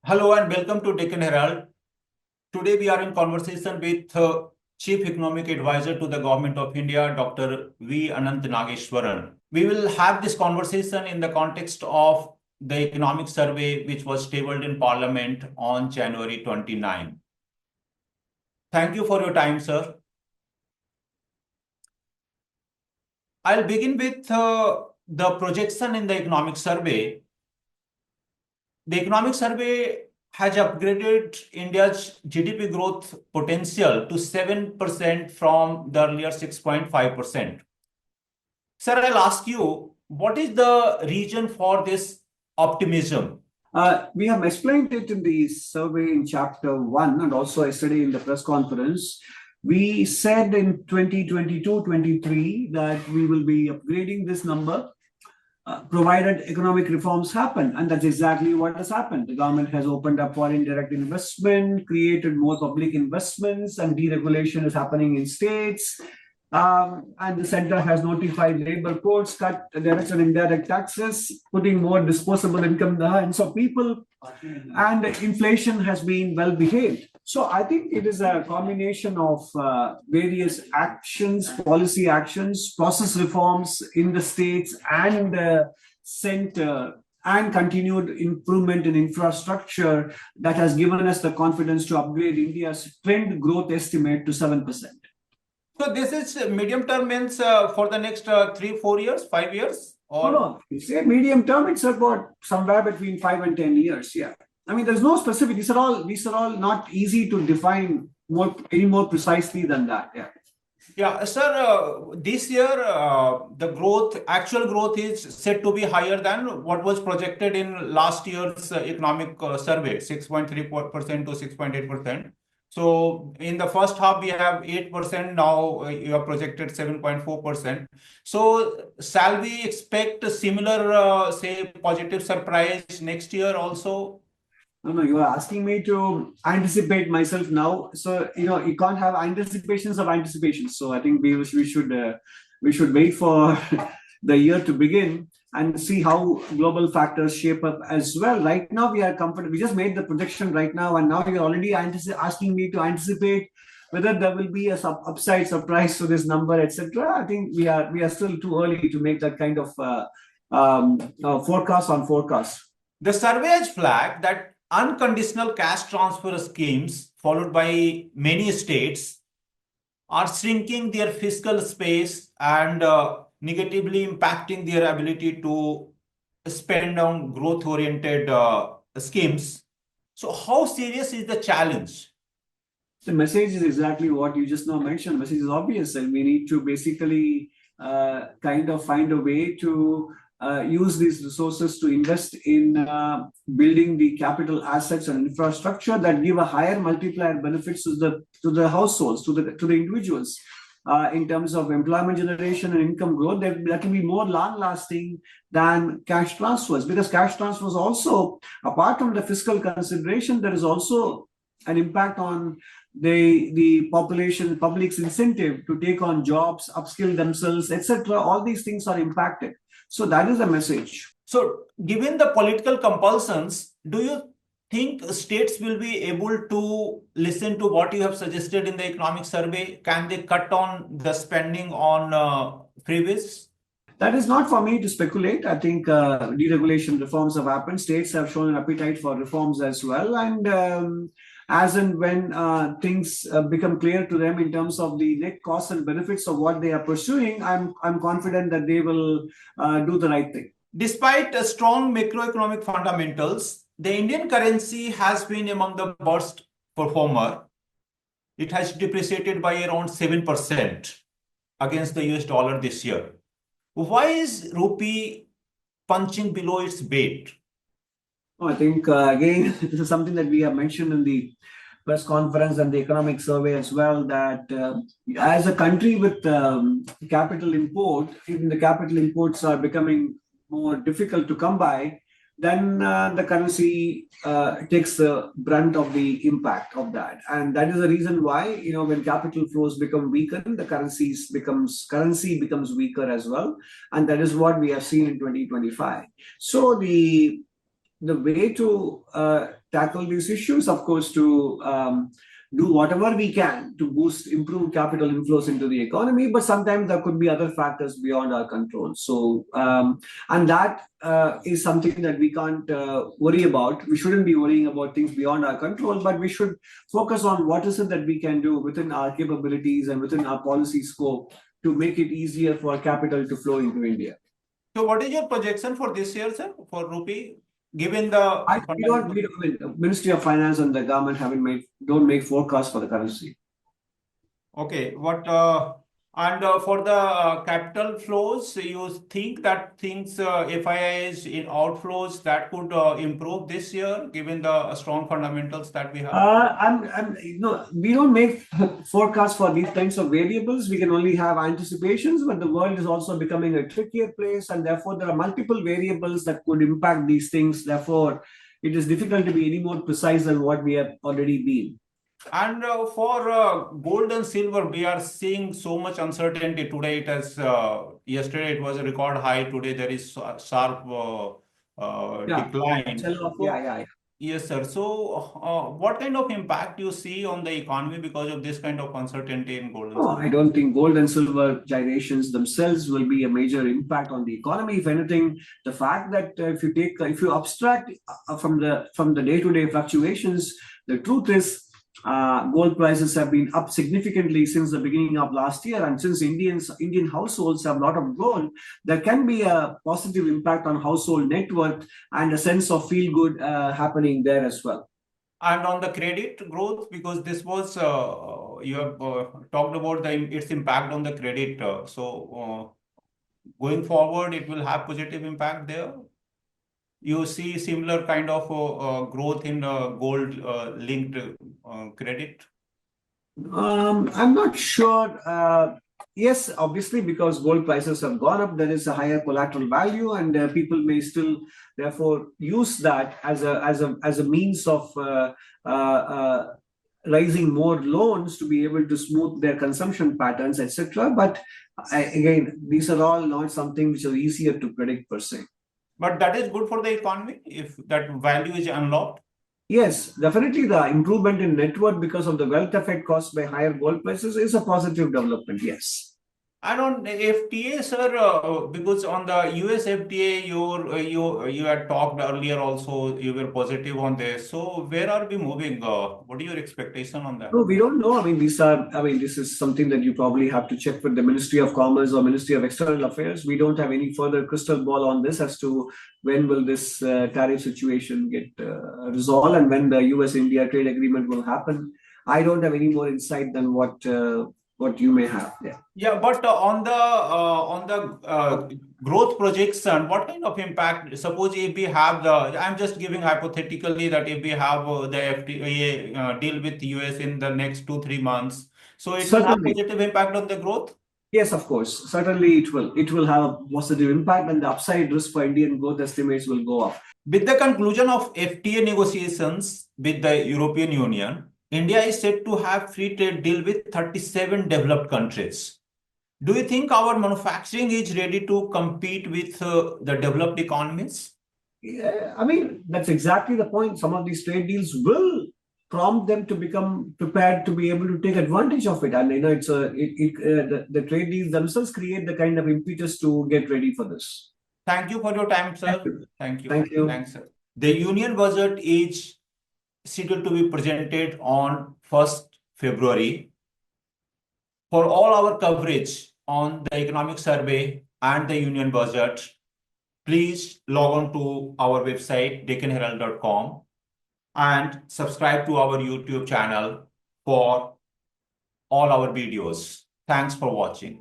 Hello and welcome to Deccan Herald. Today we are in conversation with Chief Economic Advisor to the Government of India, Dr. Anantha Nageswaran. We will have this conversation in the context of the economic survey which was tabled in Parliament on January 29. Thank you for your time, sir. I'll begin with the projection in the economic survey. The economic survey has upgraded India's GDP growth potential to 7% from the earlier 6.5%. Sir, I'll ask you, what is the reason for this optimism? We have explained it in the survey in chapter 1 and also yesterday in the press conference. We said in 2022-23 that we will be upgrading this number provided economic reforms happen. And that's exactly what has happened. The government has opened up foreign direct investment, created more public investments, and deregulation is happening in states. And the center has notified labor codes, cut direct and indirect taxes, putting more disposable income in the hands of people, and inflation has been well behaved. So I think it is a combination of various actions, policy actions, process reforms in the states and the center, and continued improvement in infrastructure that has given us the confidence to upgrade India's trend growth estimate to 7%. So this is medium term means for the next 3-4 years, 5 years? Or... No, you say medium term, it's about somewhere between 5 and 10 years. Yeah. I mean, there's no specific, these are all not easy to define any more precisely than that. Yeah. Yeah, sir, this year, the actual growth is said to be higher than what was projected in last year's economic survey, 6.3% to 6.8%. So in the first half, we have 8%. Now you have projected 7.4%. So shall we expect a similar, say, positive surprise next year also? No, you are asking me to anticipate myself now. So, you can't have anticipations of anticipations. So I think we should wait for the year to begin and see how global factors shape up as well. Right now, we are comfortable. We just made the projection right now, and now you're already asking me to anticipate whether there will be a upside surprise to this number, etc. I think we are still too early to make that kind of forecast on forecast. The survey has flagged that unconditional cash transfer schemes followed by many states are shrinking their fiscal space and negatively impacting their ability to spend on growth-oriented schemes. So how serious is the challenge? The message is exactly what you just now mentioned. The message is obvious, and we need to basically kind of find a way to use these resources to invest in building the capital assets and infrastructure that give a higher multiplier benefits to the households, to the individuals. In terms of employment generation and income growth, that can be more long-lasting than cash transfers, because cash transfers also, apart from the fiscal consideration, there is also an impact on the population, public's incentive to take on jobs, upskill themselves, etc. All these things are impacted. So that is the message. So given the political compulsions, do you think states will be able to listen to what you have suggested in the economic survey? Can they cut on the spending on freebies? That is not for me to speculate. I think deregulation reforms have happened. States have shown an appetite for reforms as well. And as and when things become clear to them in terms of the net costs and benefits of what they are pursuing, I'm confident that they will do the right thing. Despite strong macroeconomic fundamentals, the Indian currency has been among the worst performer. It has depreciated by around 7% against the US dollar this year. Why is Rupee punching below its weight? I think, again, this is something that we have mentioned in the press conference and the economic survey as well, that as a country with capital import, even the capital imports are becoming more difficult to come by, then the currency takes the brunt of the impact of that. And that is the reason why, when capital flows become weaker, the currency becomes weaker as well. And that is what we have seen in 2025. So the the way to tackle these issues, of course, to do whatever we can to improve capital inflows into the economy, but sometimes there could be other factors beyond our control. So, and that is something that we can't worry about. We shouldn't be worrying about things beyond our control, but we should focus on what is it that we can do within our capabilities and within our policy scope to make it easier for capital to flow into India. So what is your projection for this year, sir, for rupee, given we don't, the Ministry of Finance and the government don't make forecasts for the currency. Okay, and for the capital flows, you think that things, FIIs in outflows that could improve this year, given the strong fundamentals that we have? We don't make forecasts for these kinds of variables. We can only have anticipations, but the world is also becoming a trickier place, and therefore there are multiple variables that could impact these things. Therefore, it is difficult to be any more precise than what we have already been. And for gold and silver, we are seeing so much uncertainty today. It has yesterday it was a record high. Today there is a sharp decline. Yeah. Yes, sir. So, what kind of impact you see on the economy because of this kind of uncertainty in gold and silver? I don't think gold and silver gyrations themselves will be a major impact on the economy. If anything, the fact that if you abstract from the day-to-day fluctuations, the truth is gold prices have been up significantly since the beginning of last year, and since Indian households have a lot of gold, there can be a positive impact on household net worth and a sense of feel good happening there as well. And on the credit growth, because this was you have talked about its impact on the credit. So going forward, it will have positive impact there. You see similar kind of growth in gold linked credit? I'm not sure. Yes, obviously, because gold prices have gone up, there is a higher collateral value, and people may still, therefore, use that as a means of raising more loans to be able to smooth their consumption patterns, etc. But again, these are all not something which are easier to predict per se. But that is good for the economy if that value is unlocked? Yes, definitely the improvement in net worth because of the wealth effect caused by higher gold prices is a positive development, yes. And on FTA, sir, because on the US FTA, you had talked earlier also, you were positive on this. So where are we moving? What are your expectation on that? No, we don't know. This is something that you probably have to check with the Ministry of Commerce or Ministry of External Affairs. We don't have any further crystal ball on this as to when will this tariff situation get resolved and when the US-India trade agreement will happen. I don't have any more insight than what you may have. Yeah, but on the growth projection, what kind of impact? Suppose if we have I'm just giving hypothetically that if we have the FTA deal with US in the next 2-3 months, so it will have positive impact on the growth? Yes, of course. Certainly it will. It will have a positive impact, and the upside risk for Indian growth estimates will go up. With the conclusion of FTA negotiations with the European Union, India is set to have free trade deal with 37 developed countries. Do you think our manufacturing is ready to compete with the developed economies? Yeah, that's exactly the point. Some of these trade deals will prompt them to become prepared to be able to take advantage of it. And the trade deals themselves create the kind of impetus to get ready for this. Thank you for your time, sir. Thank you. Thank you. Thanks, sir. The Union Budget is scheduled to be presented on 1st February. For all our coverage on the economic survey and the Union Budget, please log on to our website, deccanherald.com, and subscribe to our YouTube channel for all our videos. Thanks for watching.